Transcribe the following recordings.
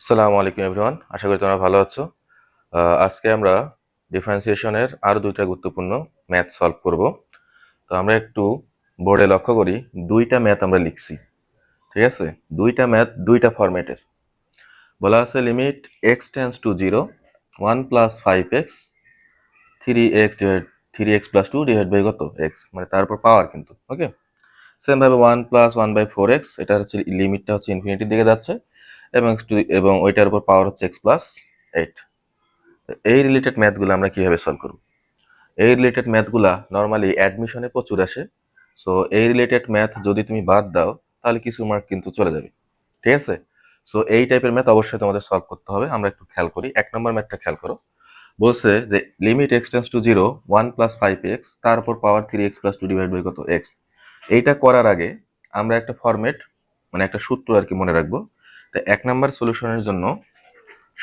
আসসালামু আলাইকুম এভরিওয়ান, আশা করি তোমরা ভালো আছো। আজকে আমরা ডিফারেন্সিয়েশনের আরও দুইটা গুরুত্বপূর্ণ ম্যাথ সলভ করব। তো আমরা একটু বোর্ডে লক্ষ্য করি, দুইটা ম্যাথ আমরা লিখছি, ঠিক আছে? দুইটা ম্যাথ দুইটা ফরম্যাটের। বলা আছে limit x tends to 0 1 plus 5x 3x plus 2 divide by কত এক্স, মানে তারপর পাওয়ার কিন্তু ওকে। সেমভাবে 1 প্লাস 1/4x, এটা হচ্ছে লিমিটটা হচ্ছে ইনফিনিটির দিকে যাচ্ছে, এবং ওইটার উপর পাওয়ার হচ্ছে x প্লাস 8। এই রিলেটেড ম্যাথগুলো আমরা কিভাবে সলভ করব? এই রিলেটেড ম্যাথগুলা নর্মালি অ্যাডমিশনে প্রচুর আসে। সো এই রিলেটেড ম্যাথ যদি তুমি বাদ দাও তাহলে কিছু মার্ক কিন্তু চলে যাবে, ঠিক আছে? সো এই টাইপের ম্যাথ অবশ্যই তোমাদের সলভ করতে হবে। আমরা একটু খেয়াল করি, 1 নম্বর ম্যাথটা খেয়াল করো। বলছে যে limit x tends to 0 1 plus 5x তার উপর পাওয়ার 3x প্লাস 2 ডিভাইড বাই কত এক্স। এইটা করার আগে আমরা একটা ফরম্যাট, মানে একটা সূত্র আর কি মনে রাখবো। তো 1 নম্বর সলিউশনের জন্য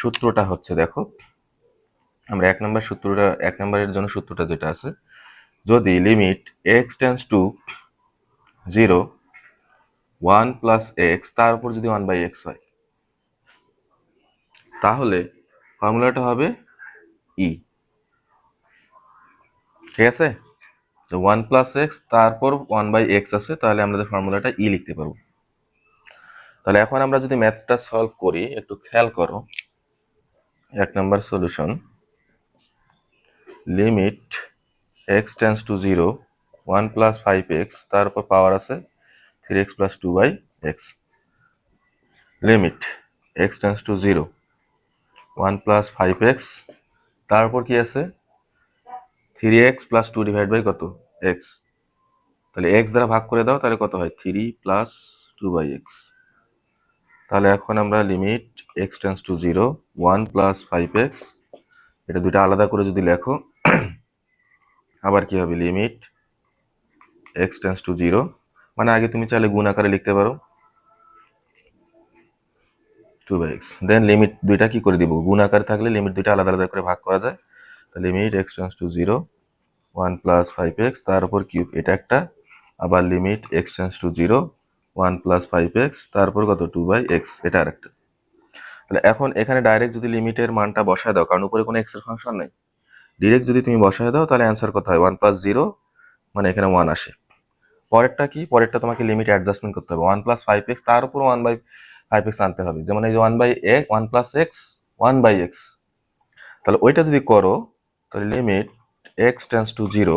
সূত্রটা হচ্ছে, দেখো আমরা 1 নম্বরের জন্য সূত্রটা যেটা আছে, যদি limit x tends to 0 1 plus x তার উপর যদি 1/x হয়, তাহলে ফর্মুলাটা হবে ই, ঠিক আছে? তো 1 প্লাস এক্স তারপর 1/x আছে, তাহলে আমাদের ফর্মুলাটা ই লিখতে পারবো। তাহলে এখন আমরা যদি ম্যাথটা সলভ করি, একটু খেয়াল করো। 1 নম্বর solution, limit x tends to 0 1 plus 5x তার উপর পাওয়ার আছে 3x plus 2/x। Limit x tends to 0 1 plus 5x তারপর কি আছে 3x প্লাস 2 ডিভাইড বাই কত এক্স। তাহলে x দ্বারা ভাগ করে দাও, তাহলে কত হয় 3 প্লাস 2/x। তাহলে এখন আমরা limit x tends to 0 1 plus 5x, এটা দুইটা আলাদা করে যদি লেখো, আবার কি হবে লিমিট এক্স টেন্স টু 0, মানে আগে তুমি চাইলে গুণ আকারে লিখতে পারো 2/x, দেন লিমিট দুইটা কি করে দিব, গুণ আকারে থাকলে লিমিট দুইটা আলাদা আলাদা করে ভাগ করা যায়। তো limit x tends to 0 1 plus 5x তার উপর কিউব, এটা একটা। আবার limit x tends to 0 1 plus 5x তারপর কত 2/x, এটা আরেকটা। তাহলে এখন এখানে ডাইরেক্ট যদি লিমিটের মানটা বসায় দাও, কারণ উপরে কোনো এক্স এর ফাংশন নেই, ডিরেক্ট যদি তুমি বসায় দাও তাহলে অ্যান্সার কত হয় 1 প্লাস 0, মানে এখানে 1 আসে। পরেরটা কি, পরেরটা তোমাকে লিমিট অ্যাডজাস্টমেন্ট করতে হবে, 1 প্লাস 5x তার উপর 1/5x আনতে হবে। যেমন এই যে 1 প্লাস এক্স 1/x, তাহলে ওইটা যদি করো তাহলে limit x tends to 0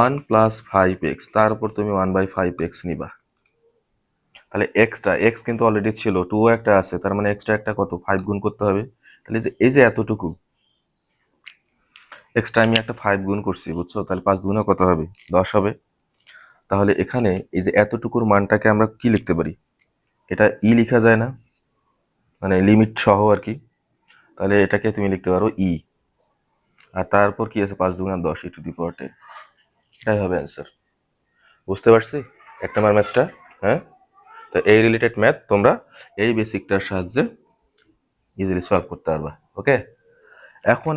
1 plus 5x তার উপর তুমি 1/5x নিবা। তাহলে এক্স কিন্তু অলরেডি ছিল, 2 একটা আছে, তার মানে এক্সট্রা একটা কত 5 গুণ করতে হবে। তাহলে এই যে এতটুকু এক্সট্রা আমি একটা 5 গুণ করছি, বুঝছো? তাহলে 5 গুণে কত হবে 10 হবে। তাহলে এখানে এই যে এতটুকুর মানটাকে আমরা কি লিখতে পারি, এটা ই লিখা যায় না, মানে লিমিট সহ আর কি। তাহলে এটাকে তুমি লিখতে পারো ই, আর তারপর কি আছে 5 দুগুণা 10 ই টু দি পাওয়ার 10, এটাই হবে অ্যান্সার। বুঝতে পারছি 1 নম্বর ম্যাথটা? হ্যাঁ, তো এই রিলেটেড ম্যাথ তোমরা এই বেসিকটার সাহায্যে ইজিলি সলভ করতে পারবা। ওকে, এখন